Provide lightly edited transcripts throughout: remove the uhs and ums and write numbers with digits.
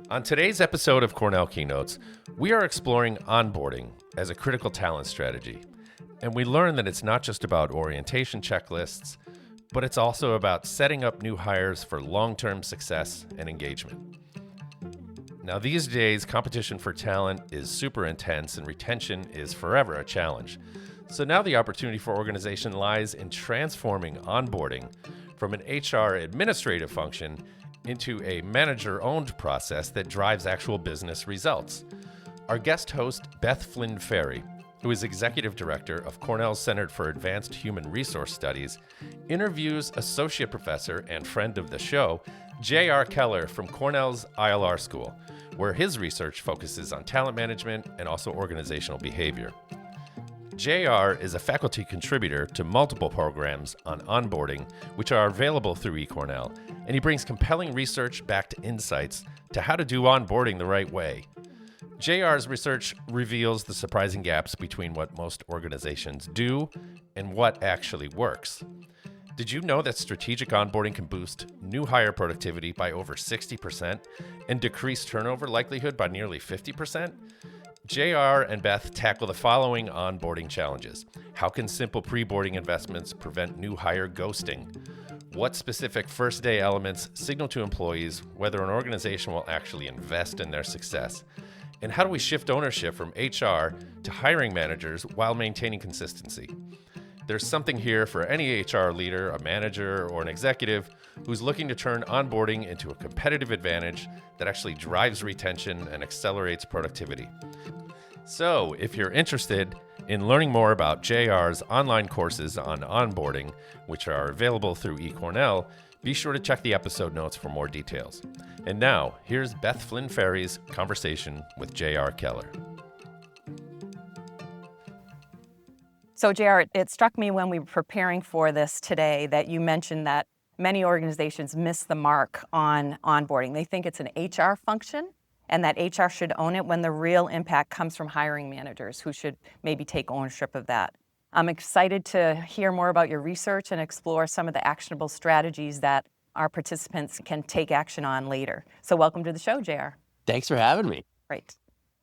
On today's episode of Cornell Keynotes, we are exploring onboarding as a critical talent strategy. And we learn that it's not just about orientation checklists, but it's also about setting up new hires for long-term success and engagement. Now, these days, competition for talent is super intense and retention is forever a challenge. So now the opportunity for organization lies in transforming onboarding from an HR administrative function into a manager-owned process that drives actual business results. Our guest host, Beth Flynn-Ferry, who is Executive Director of Cornell's Center for Advanced Human Resource Studies, interviews Associate Professor and friend of the show, J.R. Keller from Cornell's ILR School, where his research focuses on talent management and also organizational behavior. JR is a faculty contributor to multiple programs on onboarding, which are available through eCornell, and he brings compelling research-backed insights to how to do onboarding the right way. JR's research reveals the surprising gaps between what most organizations do and what actually works. Did you know that strategic onboarding can boost new hire productivity by over 60% and decrease turnover likelihood by nearly 50%? JR and Beth tackle the following onboarding challenges. How can simple preboarding investments prevent new hire ghosting? What specific first-day elements signal to employees whether an organization will actually invest in their success? And how do we shift ownership from HR to hiring managers while maintaining consistency? There's something here for any HR leader, a manager, or an executive who's looking to turn onboarding into a competitive advantage that actually drives retention and accelerates productivity. So, if you're interested in learning more about JR's online courses on onboarding, which are available through eCornell, be sure to check the episode notes for more details. And now, here's Beth Flynn-Ferry's conversation with J.R. Keller. So, JR, it struck me when we were preparing for this today that you mentioned that many organizations miss the mark on onboarding. They think it's an HR function and that HR should own it when the real impact comes from hiring managers who should maybe take ownership of that. I'm excited to hear more about your research and explore some of the actionable strategies that our participants can take action on later. So welcome to the show, JR. Thanks for having me. Great.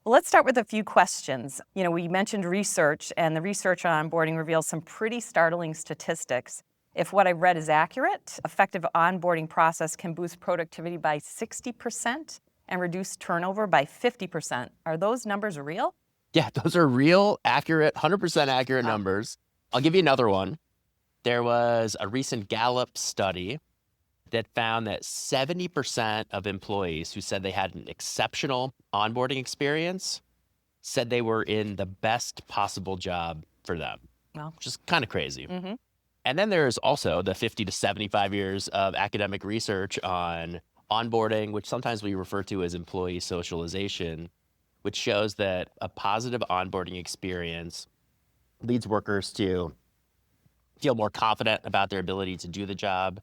Well, let's start with a few questions. We mentioned research, and the research on onboarding reveals some pretty startling statistics. If what I read is accurate, effective onboarding process can boost productivity by 60% and reduce turnover by 50%. Are those numbers real? Yeah, those are real, accurate, 100% accurate numbers. I'll give you another one. There was a recent Gallup study that found that 70% of employees who said they had an exceptional onboarding experience said they were in the best possible job for them, which is kind of crazy. Mm-hmm. And then there's also the 50 to 75 years of academic research on onboarding, which sometimes we refer to as employee socialization, which shows that a positive onboarding experience leads workers to feel more confident about their ability to do the job,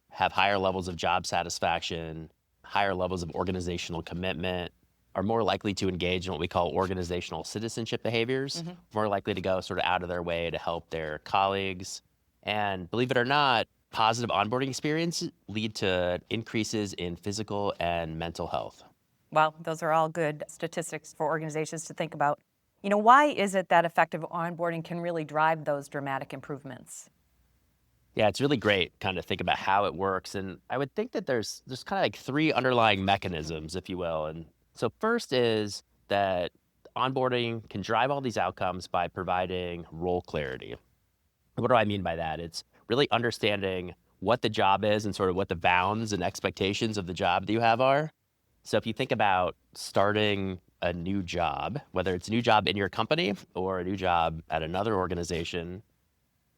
have higher levels of job satisfaction, higher levels of organizational commitment, are more likely to engage in what we call organizational citizenship behaviors, more likely to go sort of out of their way to help their colleagues. And believe it or not, positive onboarding experiences lead to increases in physical and mental health. Well, those are all good statistics for organizations to think about. Why is it that effective onboarding can really drive those dramatic improvements? Yeah, it's really great kind of think about how it works. And I would think that there's kind of like three underlying mechanisms, if you will. And so first is that onboarding can drive all these outcomes by providing role clarity. What do I mean by that? It's really understanding what the job is and sort of what the bounds and expectations of the job that you have are. So if you think about starting a new job, whether it's a new job in your company or a new job at another organization,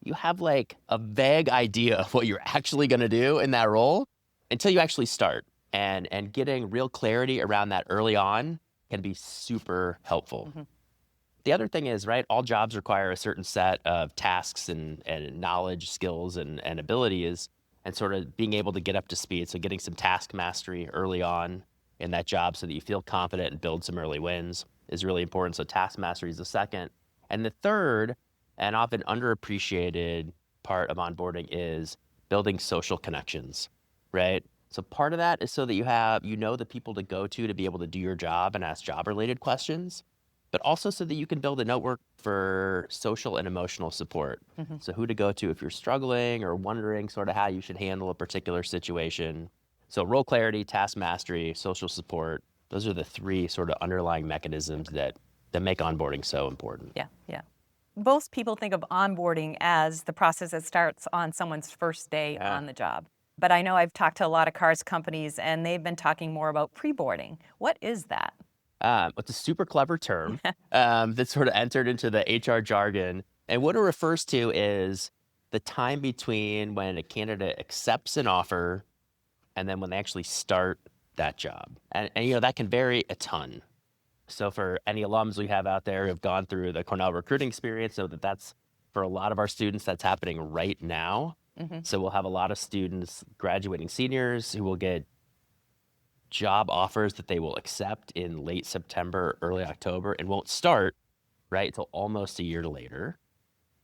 you have like a vague idea of what you're actually going to do in that role until you actually start. And getting real clarity around that early on can be super helpful. Mm-hmm. The other thing is, right, all jobs require a certain set of tasks and knowledge, skills, and abilities, and sort of being able to get up to speed. So getting some task mastery early on in that job so that you feel confident and build some early wins is really important. So task mastery is the second. And the third, and often underappreciated part of onboarding is building social connections. right? So part of that is so that you know the people to go to be able to do your job and ask job-related questions, but also so that you can build a network for social and emotional support. So who to go to if you're struggling or wondering sort of how you should handle a particular situation. So role clarity, task mastery, social support, those are the three sort of underlying mechanisms that make onboarding so important. Yeah, yeah. Most people think of onboarding as the process that starts on someone's first day Yeah. on the job. But I know I've talked to a lot of cars companies, and they've been talking more about preboarding. What is that? It's a super clever term that's sort of entered into the HR jargon. And what it refers to is the time between when a candidate accepts an offer and then when they actually start that job. And that can vary a ton. So for any alums we have out there who have gone through the Cornell recruiting experience, so that's for a lot of our students, that's happening right now. So we'll have a lot of students, graduating seniors, who will get job offers that they will accept in late September, early October, and won't start, right, until almost a year later.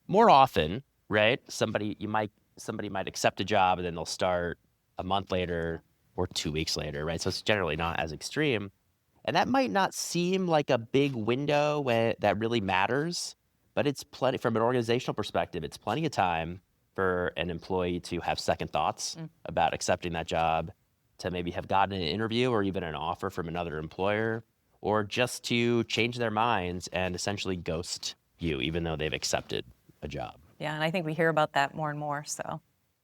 More often, right, somebody might accept a job and then they'll start a month later or 2 weeks later, right? So it's generally not as extreme. And that might not seem like a big window that really matters, but it's plenty, from an organizational perspective, it's plenty of time for an employee to have second thoughts about accepting that job, to maybe have gotten an interview or even an offer from another employer, or just to change their minds and essentially ghost you, even though they've accepted a job. Yeah, and I think we hear about that more and more. So,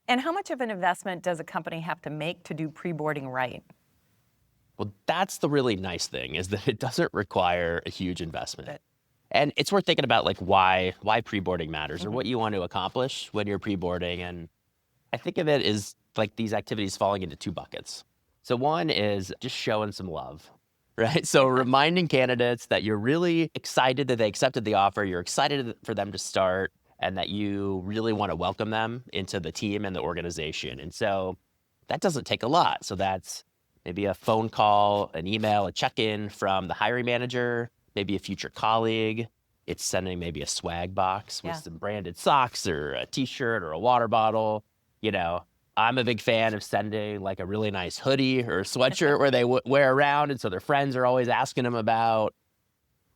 and how much of an investment does a company have to make to do pre-boarding right? Well, that's the really nice thing, is that it doesn't require a huge investment. And it's worth thinking about, like, why pre-boarding matters or what you want to accomplish when you're pre-boarding. And I think of it as like these activities falling into two buckets. So one is just showing some love, right? So reminding candidates that you're really excited that they accepted the offer, you're excited for them to start, and that you really want to welcome them into the team and the organization. And so that doesn't take a lot. So that's maybe a phone call, an email, a check-in from the hiring manager, maybe a future colleague. It's sending maybe a swag box with some branded socks or a t-shirt or a water bottle. I'm a big fan of sending like a really nice hoodie or a sweatshirt where they wear around. And so their friends are always asking them about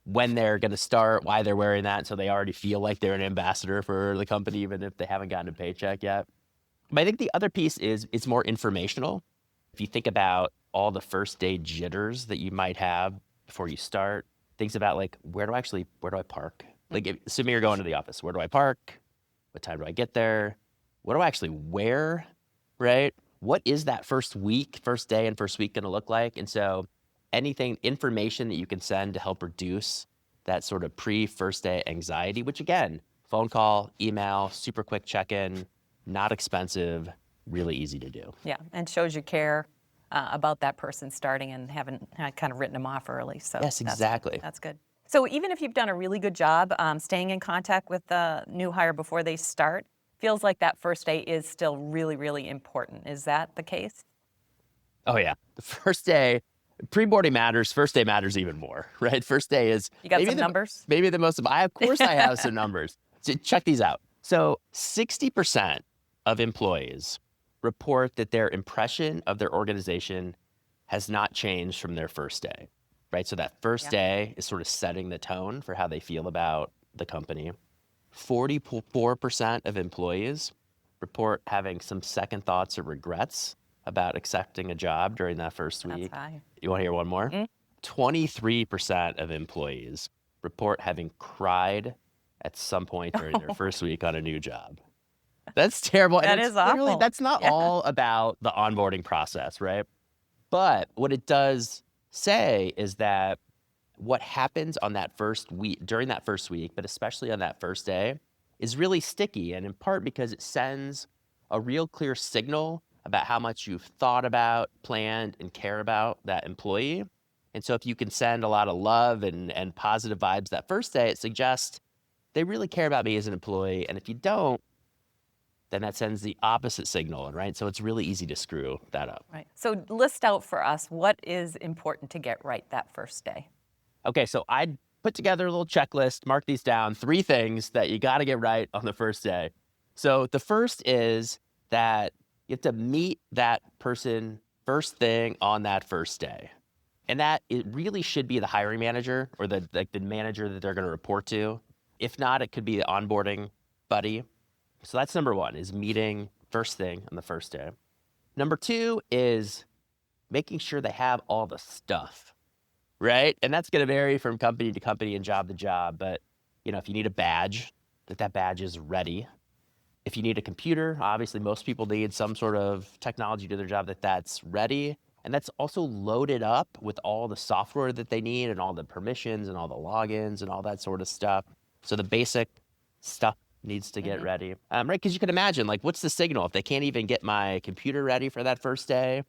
when they're going to start, why they're wearing that. And so they already feel like they're an ambassador for the company, even if they haven't gotten a paycheck yet. But I think the other piece is it's more informational. If you think about all the first day jitters that you might have before you start, things about like, where do I park? Like, assuming you're going to the office, where do I park? What time do I get there? What do I actually wear, right? What is that first day and first week going to look like? And so information that you can send to help reduce that sort of pre-first day anxiety, which again, phone call, email, super quick check-in, not expensive, really easy to do. Yeah, and shows you care about that person starting and haven't kind of written them off early. So yes, exactly. That's good. So even if you've done a really good job staying in contact with the new hire before they start, feels like that first day is still really, really important. Is that the case? Oh, yeah. The first day, pre-boarding matters. First day matters even more, right? First day is... You got some numbers? Maybe the most... Of course I have some numbers. So check these out. So 60% of employees report that their impression of their organization has not changed from their first day, right? So that first day is sort of setting the tone for how they feel about the company. 44% of employees report having some second thoughts or regrets about accepting a job during that first week. That's high. You want to hear one more? 23% of employees report having cried at some point during their first week on a new job. That's terrible. That is awful. That's not all about the onboarding process, right? But what it does say is that what happens on that first week, during that first week, but especially on that first day, is really sticky. And in part because it sends a real clear signal about how much you've thought about, planned, and care about that employee. And so if you can send a lot of love and positive vibes that first day, it suggests they really care about me as an employee. And if you don't, then that sends the opposite signal, right? So it's really easy to screw that up. Right. So list out for us what is important to get right that first day. Okay, so I put together a little checklist, mark these down, 3 things that you got to get right on the first day. So the first is that You have to meet that person first thing on that first day. And that it really should be the hiring manager or the manager that they're going to report to. If not, it could be the onboarding buddy. So that's number one, is meeting first thing on the first day. Number two is making sure they have all the stuff, right? And that's going to vary from company to company and job to job. But, if you need a badge, that badge is ready. If you need a computer, obviously most people need some sort of technology to do their job, that's ready. And that's also loaded up with all the software that they need and all the permissions and all the logins and all that sort of stuff. So the basic stuff needs to get ready, right? Because you can imagine, what's the signal if they can't even get my computer ready for that first day?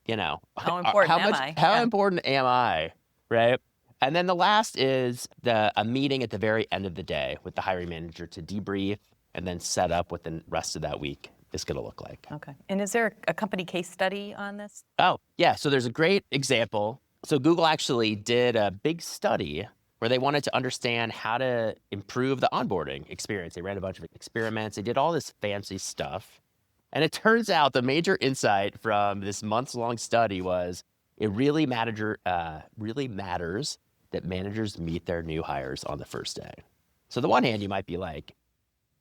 How important am I? How important am I, right? And then the last is a meeting at the very end of the day with the hiring manager to debrief and then set up what the rest of that week is going to look like. Okay. And is there a company case study on this? Oh, yeah. So there's a great example. So Google actually did a big study where they wanted to understand how to improve the onboarding experience. They ran a bunch of experiments. They did all this fancy stuff. And it turns out the major insight from this months-long study was it really matters that managers meet their new hires on the first day. So on the one hand, you might be like,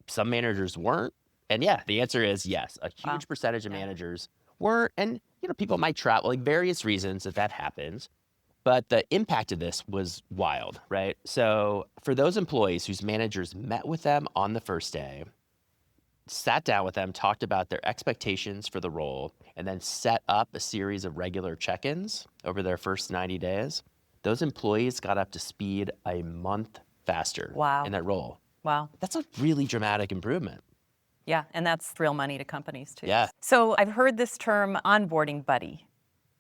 some managers weren't. And yeah, the answer is yes. A huge percentage of managers weren't. And, people might travel, various reasons that happens. But the impact of this was wild, right? So for those employees whose managers met with them on the first day, sat down with them, talked about their expectations for the role, and then set up a series of regular check-ins over their first 90 days, those employees got up to speed a month faster in that role. Wow. That's a really dramatic improvement. Yeah, and that's real money to companies too. Yeah. So I've heard this term onboarding buddy.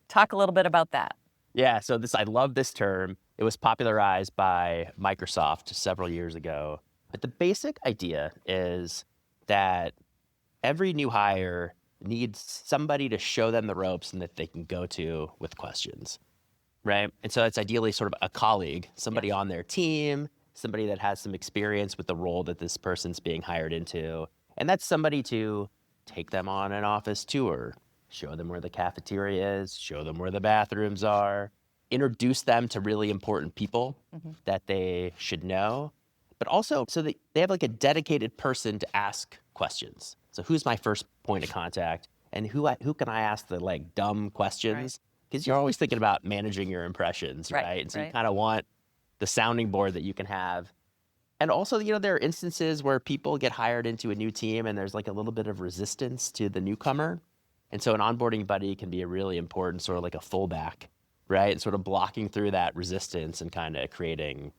Talk a little bit about that. Yeah, so I love this term. It was popularized by Microsoft several years ago. But the basic idea is that every new hire needs somebody to show them the ropes and that they can go to with questions, right? And so it's ideally sort of a colleague, somebody on their team, somebody that has some experience with the role that this person's being hired into. And that's somebody to take them on an office tour, show them where the cafeteria is, show them where the bathrooms are, introduce them to really important people that they should know, but also so that they have a dedicated person to ask questions. So who's my first point of contact, and who can I ask the dumb questions? Because you're always thinking about managing your impressions, right? And so you kind of want the sounding board that you can have. And also, there are instances where people get hired into a new team and there's a little bit of resistance to the newcomer. And so an onboarding buddy can be a really important sort of a fullback, right? And sort of blocking through that resistance and kind of creating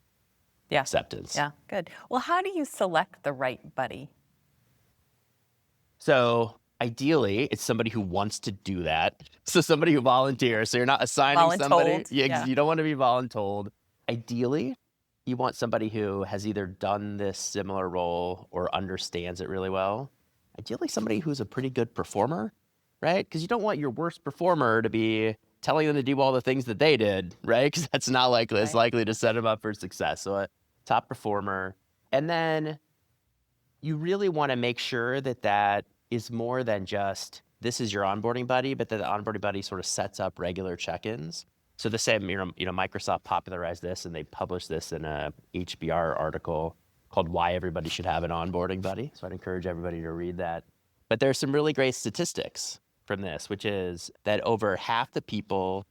acceptance. Yeah, good. Well, how do you select the right buddy? So ideally, it's somebody who wants to do that. So somebody who volunteers. So you're not assigning somebody. You don't want to be voluntold. Ideally, you want somebody who has either done this similar role or understands it really well. Ideally, somebody who's a pretty good performer, right? Because you don't want your worst performer to be telling them to do all the things that they did, right? Because that's not likely as likely to set them up for success. So a top performer. And then you really want to make sure that is more than just, this is your onboarding buddy, but that the onboarding buddy sort of sets up regular check-ins. So the same, Microsoft popularized this and they published this in a HBR article called Why Everybody Should Have an Onboarding Buddy. So I'd encourage everybody to read that. But there's some really great statistics from this, which is that over half the people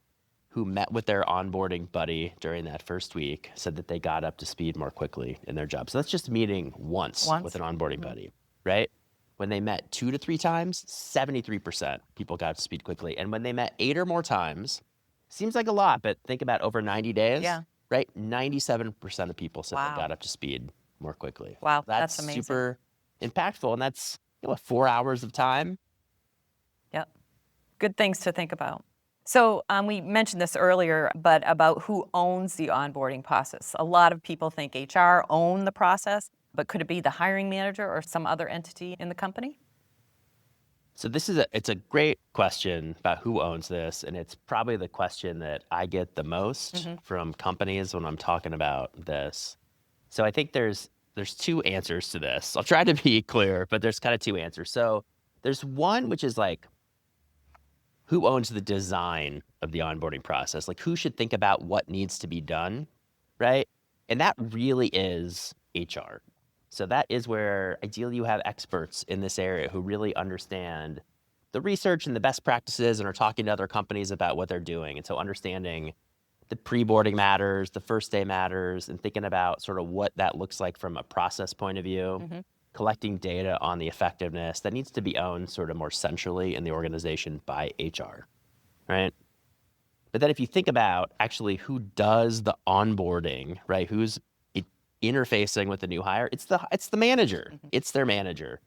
who met with their onboarding buddy during that first week said that they got up to speed more quickly in their job. So that's just meeting once with an onboarding buddy, right? When they met 2 to 3 times, 73% people got up to speed quickly. And when they met 8 or more times, seems like a lot, but think about over 90 days, right? 97% of people said they got up to speed more quickly. Wow, that's amazing. Super impactful, and that's 4 hours of time. Yep, good things to think about. So we mentioned this earlier, but about who owns the onboarding process. A lot of people think HR own the process, but could it be the hiring manager or some other entity in the company? So it's a great question about who owns this, and it's probably the question that I get the most from companies when I'm talking about this. So I think there's 2 answers to this. I'll try to be clear, but there's kind of 2 answers. So There's one which is like, who owns the design of the onboarding process? Like, who should think about what needs to be done, right? And that really is HR. So that is where ideally you have experts in this area who really understand the research and the best practices and are talking to other companies about what they're doing. And so understanding the pre-boarding matters, the first day matters, and thinking about sort of what that looks like from a process point of view, collecting data on the effectiveness that needs to be owned sort of more centrally in the organization by HR, right? But then if you think about actually who does the onboarding, right? Who's interfacing with the new hire, it's the manager. It's their manager.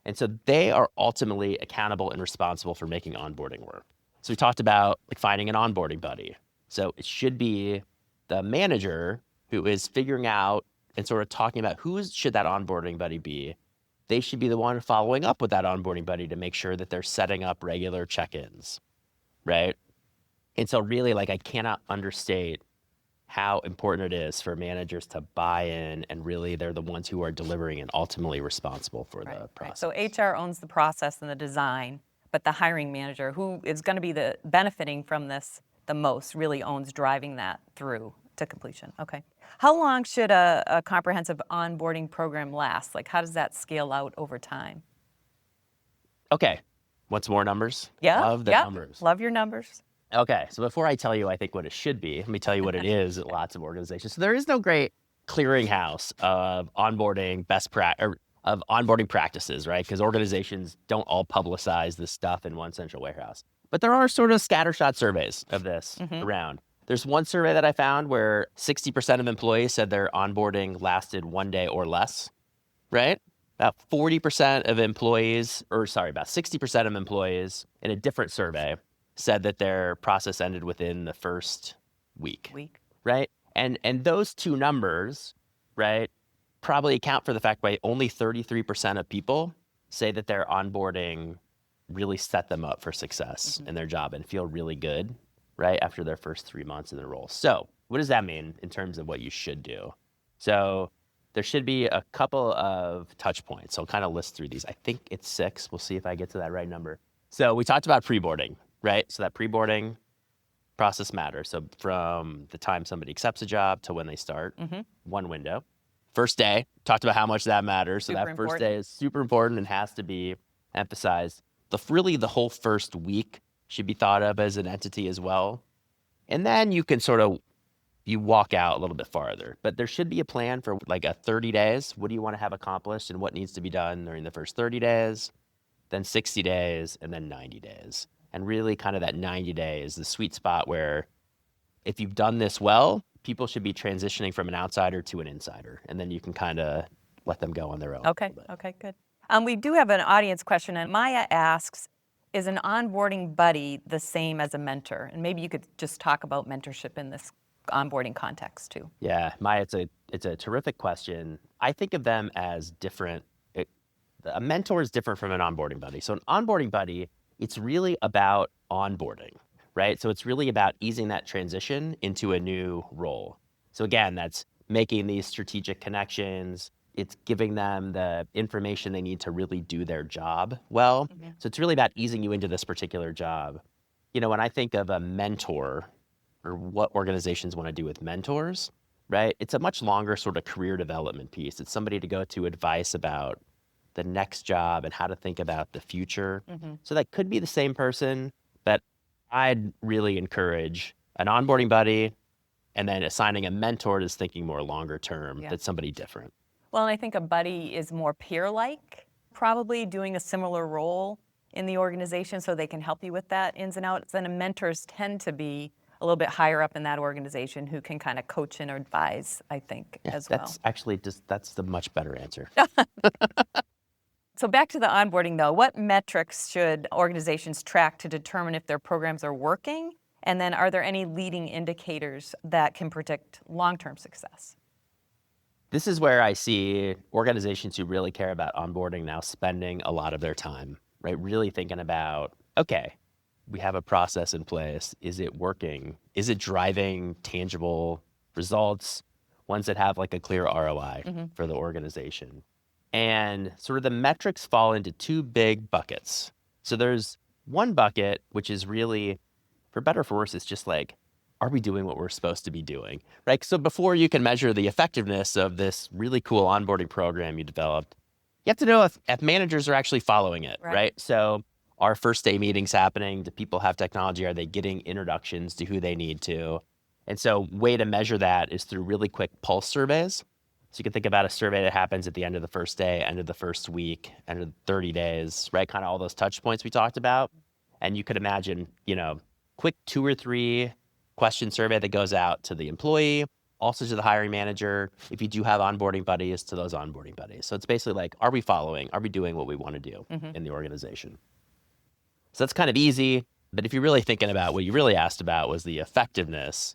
And so they are ultimately accountable and responsible for making onboarding work. So we talked about like finding an onboarding buddy. So it should be the manager who is figuring out and sort of talking about who should that onboarding buddy be. They should be the one following up with that onboarding buddy to make sure that they're setting up regular check-ins, right? And so really, like, I cannot understate how important it is for managers to buy in, and really they're the ones who are delivering and ultimately responsible for the process. So HR owns the process and the design, but the hiring manager, who is going to be the benefiting from this the most, really owns driving that through to completion. Okay. How long should a comprehensive onboarding program last? Like, how does that scale out over time? Okay. Want some more numbers? Yeah. Love the numbers. Love your numbers. Okay. So before I tell you, I think what it should be, let me tell you what it is at lots of organizations. So there is no great clearinghouse of onboarding of onboarding practices, right? Because organizations don't all publicize this stuff in one central warehouse. But there are sort of scattershot surveys of this around. There's one survey that I found where 60% of employees said their onboarding lasted 1 day or less, right? About 40% of employees, about 60% of employees in a different survey said that their process ended within the first week. Right? And those two numbers, right, probably account for the fact that only 33% of people say that their onboarding really set them up for success in their job and feel really good, right, after their first 3 months in the role. So what does that mean in terms of what you should do? So there should be a couple of touch points. So I'll kind of list through these. I think it's 6. We'll see if I get to that right number. So we talked about preboarding, right? So that preboarding process matters. So from the time somebody accepts a job to when they start, one window. First day, talked about how much that matters. So that first day is super important and has to be emphasized. Really the whole first week should be thought of as an entity as well. And then you can you walk out a little bit farther. But there should be a plan for like a 30 days. What do you want to have accomplished and what needs to be done during the first 30 days, then 60 days, and then 90 days. And really kind of that 90 days, the sweet spot where if you've done this well, people should be transitioning from an outsider to an insider. And then you can kind of let them go on their own. Okay, good. We do have an audience question, and Maya asks, is an onboarding buddy the same as a mentor? And maybe you could just talk about mentorship in this onboarding context too. Yeah, Maya, it's a terrific question. I think of them as different. A mentor is different from an onboarding buddy. So an onboarding buddy, it's really about onboarding, right? So it's really about easing that transition into a new role. So again, that's making these strategic connections. It's giving them the information they need to really do their job well. So it's really about easing you into this particular job. You know, when I think of a mentor or what organizations want to do with mentors, right? It's a much longer sort of career development piece. It's somebody to go to advice about the next job and how to think about the future. So that could be the same person, but I'd really encourage an onboarding buddy and then assigning a mentor that's thinking more longer term, that's somebody different. Well, and I think a buddy is more peer-like, probably doing a similar role in the organization so they can help you with that ins and outs. And mentors tend to be a little bit higher up in that organization who can kind of coach and advise, I think, as well. That's actually that's the much better answer. So back to the onboarding, though, what metrics should organizations track to determine if their programs are working? And then are there any leading indicators that can predict long-term success? This is where I see organizations who really care about onboarding now spending a lot of their time, right? Really thinking about, okay, we have a process in place. Is it working? Is it driving tangible results, ones that have like a clear ROI for the organization? And sort of the metrics fall into two big buckets. So there's one bucket, which is really, for better or for worse, it's just like, are we doing what we're supposed to be doing, right? So before you can measure the effectiveness of this really cool onboarding program you developed, you have to know if managers are actually following it, right? So are first day meetings happening? Do people have technology? Are they getting introductions to who they need to? And so way to measure that is through really quick pulse surveys. So you can think about a survey that happens at the end of the first day, end of the first week, end of 30 days, right? Kind of all those touch points we talked about. And you could imagine, quick 2 or 3 question survey that goes out to the employee, also to the hiring manager. If you do have onboarding buddies, to those onboarding buddies. So it's basically like, are we following? Are we doing what we want to do in the organization? So that's kind of easy. But if you're really thinking about what you really asked about was the effectiveness,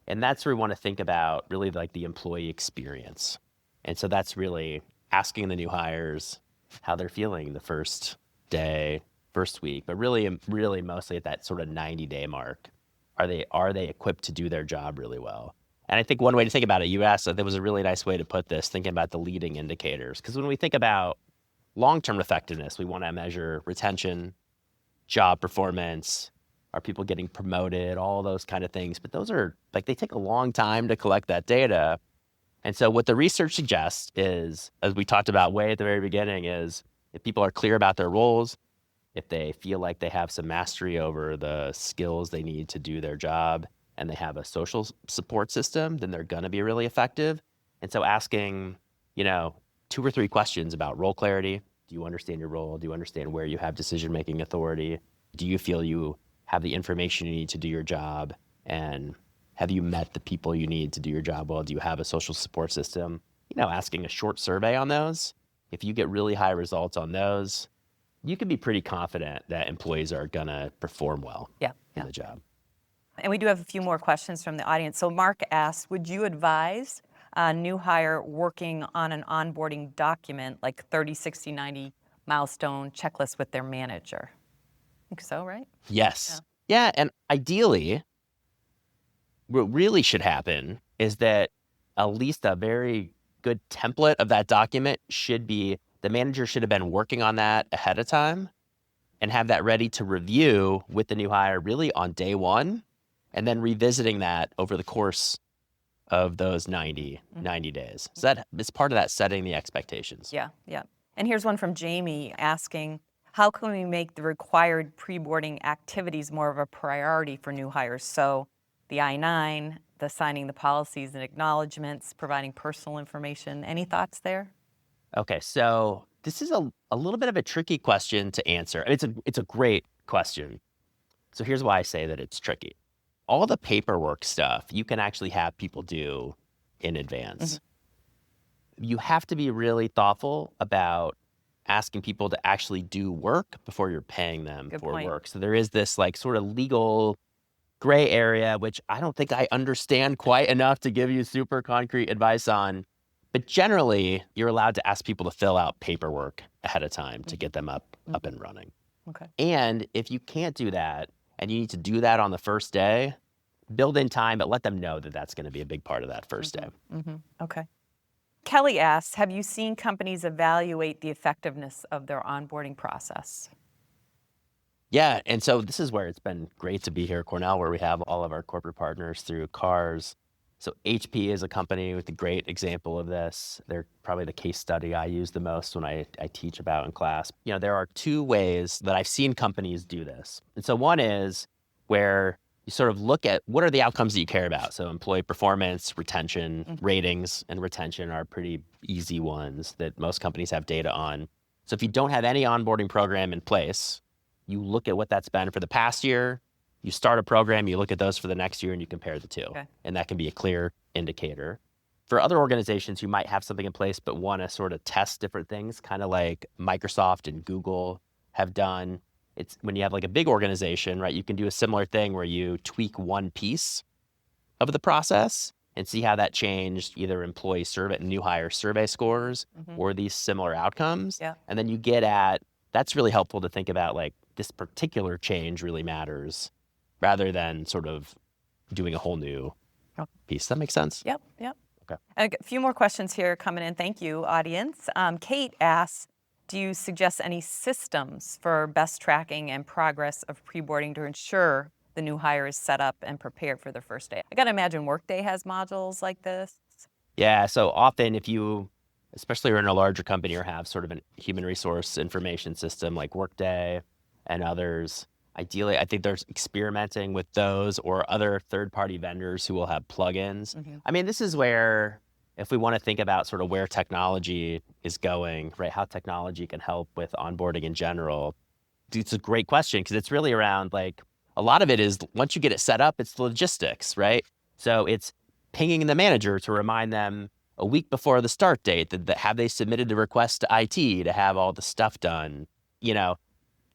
and that's where we want to think about really like the employee experience. And so that's really asking the new hires how they're feeling the first day, first week, but really mostly at that sort of 90-day mark. Are they equipped to do their job really well? And I think one way to think about it, you asked, there was a really nice way to put this, thinking about the leading indicators. Because when we think about long-term effectiveness, we want to measure retention, job performance, are people getting promoted, all those kind of things. But those are, like, they take a long time to collect that data. And so what the research suggests is, as we talked about way at the very beginning, is if people are clear about their roles, if they feel like they have some mastery over the skills they need to do their job, and they have a social support system, then they're going to be really effective. And so asking, 2 or 3 questions about role clarity. Do you understand your role? Do you understand where you have decision-making authority? Do you feel you have the information you need to do your job? And have you met the people you need to do your job well? Do you have a social support system? Asking a short survey on those. If you get really high results on those, you can be pretty confident that employees are going to perform well in the job. And we do have a few more questions from the audience. So Mark asks, would you advise a new hire working on an onboarding document, like 30, 60, 90 milestone checklist with their manager? I think so, right? Yes. Yeah, and ideally, what really should happen is that at least a very good template of that document should be, the manager should have been working on that ahead of time and have that ready to review with the new hire really on day one, and then revisiting that over the course of those 90 days. So that is part of that setting the expectations. Yeah. And here's one from Jamie asking, how can we make the required preboarding activities more of a priority for new hires? So the I-9, the signing the policies and acknowledgments, providing personal information. Any thoughts there? Okay, so this is a little bit of a tricky question to answer. It's a great question. So here's why I say that it's tricky. All the paperwork stuff you can actually have people do in advance. You have to be really thoughtful about asking people to actually do work before you're paying them for work. So there is this like sort of legal gray area, which I don't think I understand quite enough to give you super concrete advice on. But generally, you're allowed to ask people to fill out paperwork ahead of time to get them up and running. Okay. And if you can't do that, and you need to do that on the first day, build in time, but let them know that that's going to be a big part of that first day. Okay. Kelly asks, have you seen companies evaluate the effectiveness of their onboarding process? Yeah, and so this is where it's been great to be here at Cornell, where we have all of our corporate partners through CARS. So HP is a company with a great example of this. They're probably the case study I use the most when I teach about in class. There are 2 ways that I've seen companies do this. And so one is where you sort of look at what are the outcomes that you care about. So employee performance, retention, ratings, and retention are pretty easy ones that most companies have data on. So if you don't have any onboarding program in place, you look at what that's been for the past year. You start a program, you look at those for the next year, and you compare the 2. Okay. And that can be a clear indicator. For other organizations, you might have something in place but want to sort of test different things, kind of like Microsoft and Google have done. It's when you have like a big organization, right, you can do a similar thing where you tweak one piece of the process and see how that changed either employee survey, new hire survey scores, or these similar outcomes. Yeah. And then you get at, that's really helpful to think about like this particular change really matters, rather than sort of doing a whole new piece. Does that make sense? Yep. Okay. A few more questions here coming in. Thank you, audience. Kate asks, do you suggest any systems for best tracking and progress of pre-boarding to ensure the new hire is set up and prepared for their first day? I got to imagine Workday has modules like this. Yeah, so often if you, especially you're in a larger company or have sort of a human resource information system like Workday and others, ideally, I think there's experimenting with those or other third-party vendors who will have plugins. I mean, this is where, if we want to think about sort of where technology is going, right, how technology can help with onboarding in general, it's a great question because it's really around like, a lot of it is once you get it set up, it's the logistics, right? So it's pinging the manager to remind them a week before the start date that have they submitted the request to IT to have all the stuff done,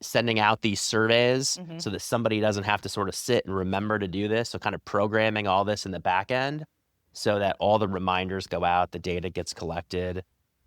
sending out these surveys so that somebody doesn't have to sort of sit and remember to do this. So kind of programming all this in the back end so that all the reminders go out, the data gets collected.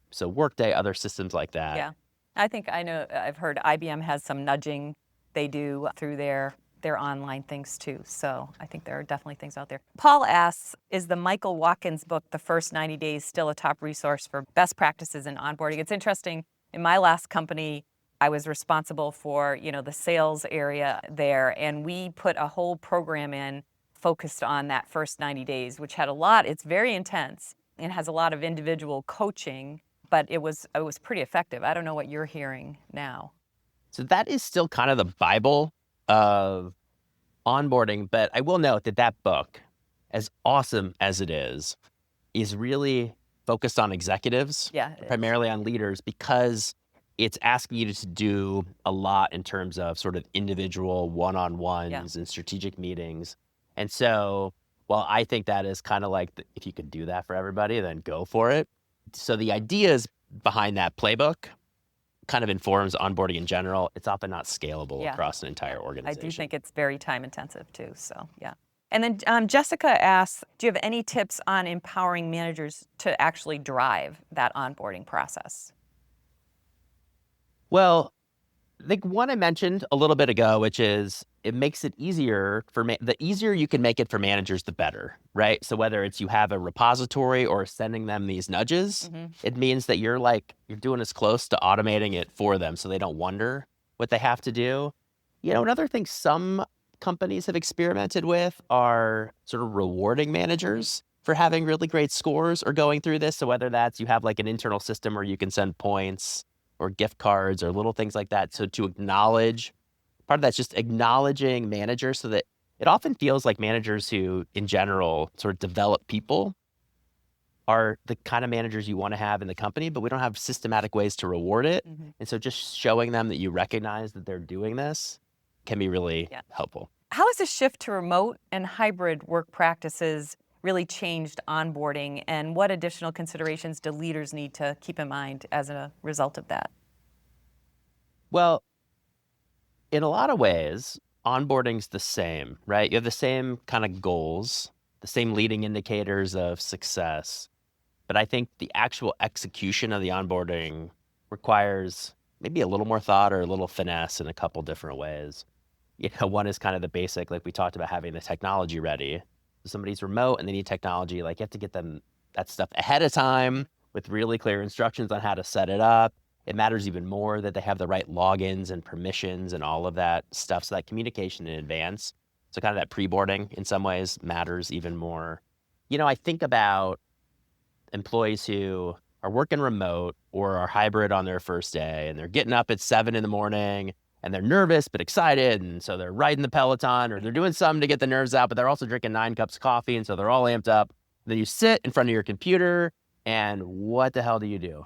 So Workday, other systems like that. Yeah. I know I've heard IBM has some nudging they do through their online things too. So I think there are definitely things out there. Paul asks, is the Michael Watkins book, The First 90 Days, still a top resource for best practices in onboarding? It's interesting. In my last company, I was responsible for, the sales area there, and we put a whole program in focused on that first 90 days, which had it's very intense and has a lot of individual coaching, but it was pretty effective. I don't know what you're hearing now. So that is still kind of the Bible of onboarding, but I will note that book, as awesome as it is really focused on executives, primarily on leaders, because it's asking you to do a lot in terms of sort of individual one-on-ones and strategic meetings. And so while I think that is kind of like, if you could do that for everybody, then go for it. So the ideas behind that playbook kind of informs onboarding in general. It's often not scalable across an entire organization. I do think it's very time intensive too, so yeah. And then Jessica asks, do you have any tips on empowering managers to actually drive that onboarding process? Well, I think one I mentioned a little bit ago, which is it makes it easier the easier you can make it for managers, the better, right? So whether it's you have a repository or sending them these nudges, it means that you're doing as close to automating it for them so they don't wonder what they have to do. Another thing some companies have experimented with are sort of rewarding managers for having really great scores or going through this. So whether that's you have like an internal system where you can send points or gift cards or little things like that. So to acknowledge, part of that's just acknowledging managers so that it often feels like managers who, in general, sort of develop people are the kind of managers you want to have in the company, but we don't have systematic ways to reward it. And so just showing them that you recognize that they're doing this can be really helpful. How has the shift to remote and hybrid work practices really changed onboarding, and what additional considerations do leaders need to keep in mind as a result of that? Well, in a lot of ways, onboarding's the same, right? You have the same kind of goals, the same leading indicators of success, but I think the actual execution of the onboarding requires maybe a little more thought or a little finesse in a couple different ways. One is kind of the basic, like we talked about, having the technology ready. Somebody's remote and they need technology, like you have to get them that stuff ahead of time with really clear instructions on how to set it up. It matters even more that they have the right logins and permissions and all of that stuff. So that communication in advance, so kind of that preboarding in some ways matters even more. I think about employees who are working remote or are hybrid on their first day and they're getting up at 7 a.m. and they're nervous but excited, and so they're riding the Peloton or they're doing something to get the nerves out, but they're also drinking 9 cups of coffee, and so they're all amped up. Then you sit in front of your computer, and what the hell do you do?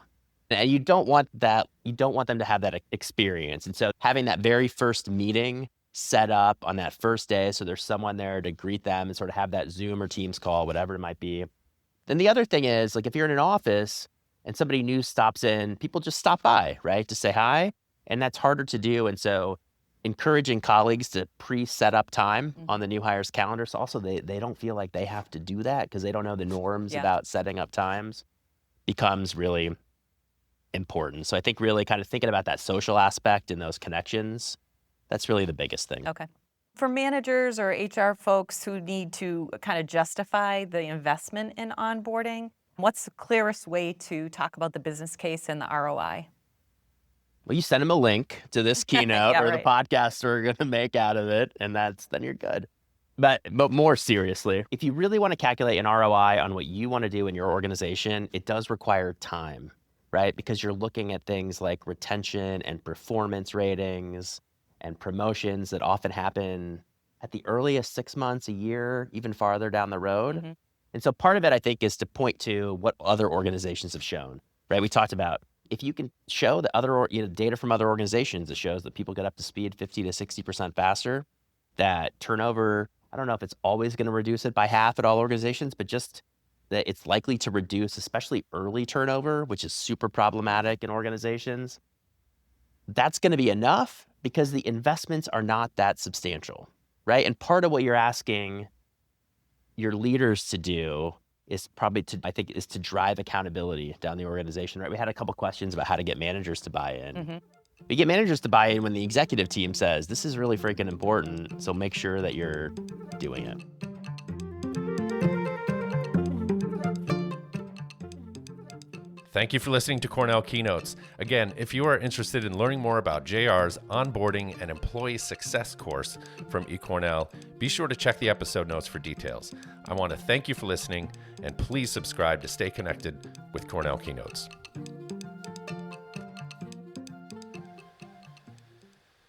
And you don't want that. You don't want them to have that experience. And so having that very first meeting set up on that first day, so there's someone there to greet them and sort of have that Zoom or Teams call, whatever it might be. Then the other thing is, like if you're in an office and somebody new stops in, people just stop by, right, to say hi. And that's harder to do. And so encouraging colleagues to pre-set up time on the new hires calendar. So also they don't feel like they have to do that because they don't know the norms about setting up times becomes really important. So I think really kind of thinking about that social aspect and those connections, that's really the biggest thing. Okay. For managers or HR folks who need to kind of justify the investment in onboarding, what's the clearest way to talk about the business case and the ROI? Well, you send them a link to this keynote Yeah, or the right. podcast we're going to make out of it, and then you're good. But more seriously, if you really want to calculate an ROI on what you want to do in your organization, it does require time, right? Because you're looking at things like retention and performance ratings and promotions that often happen at the earliest 6 months, a year, even farther down the road. Mhm. And so part of it, I think, is to point to what other organizations have shown, right? We talked about if you can show the other data from other organizations that shows that people get up to speed 50 to 60% faster, that turnover, I don't know if it's always going to reduce it by half at all organizations, but just that it's likely to reduce, especially early turnover, which is super problematic in organizations. That's going to be enough because the investments are not that substantial, right? And part of what you're asking your leaders to do is probably to drive accountability down the organization, right? We had a couple questions about how to get managers to buy in. Mhm. We get managers to buy in when the executive team says, this is really freaking important, so make sure that you're doing it. Thank you for listening to Cornell Keynotes. Again, if you are interested in learning more about JR's onboarding and employee success course from eCornell, be sure to check the episode notes for details. I want to thank you for listening, and please subscribe to stay connected with Cornell Keynotes.